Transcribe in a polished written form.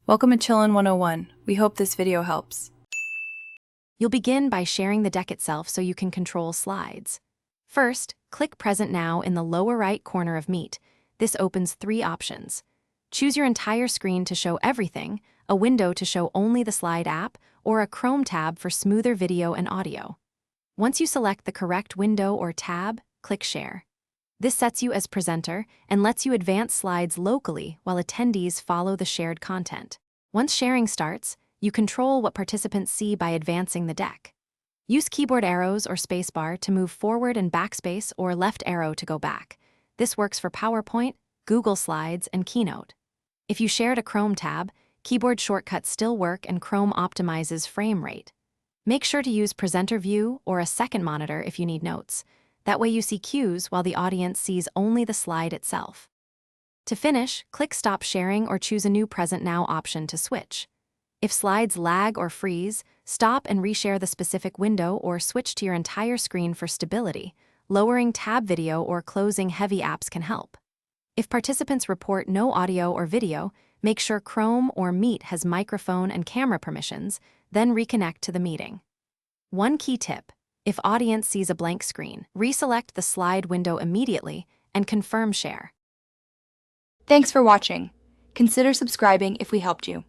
Welcome to Chillin' 101. We hope this video helps. You'll begin by sharing the deck itself so you can control slides. First, click Present Now in the lower right corner of Meet. This opens 3 options. Choose your entire screen to show everything, a window to show only the slide app, or a Chrome tab for smoother video and audio. Once you select the correct window or tab, click Share. This sets you as presenter and lets you advance slides locally while attendees follow the shared content. Once sharing starts, you control what participants see by advancing the deck. Use keyboard arrows or spacebar to move forward and backspace or left arrow to go back. This works for PowerPoint, Google Slides, and Keynote. If you shared a Chrome tab, keyboard shortcuts still work and Chrome optimizes frame rate. Make sure to use Presenter View or a second monitor if you need notes. That way you see cues while the audience sees only the slide itself. To finish, click Stop Sharing or choose a new Present Now option to switch. If slides lag or freeze, stop and reshare the specific window or switch to your entire screen for stability. Lowering tab video or closing heavy apps can help. If participants report no audio or video, make sure Chrome or Meet has microphone and camera permissions, then reconnect to the meeting. One key tip: if audience sees a blank screen, reselect the slide window immediately and confirm share. Thanks for watching. Consider subscribing if we helped you.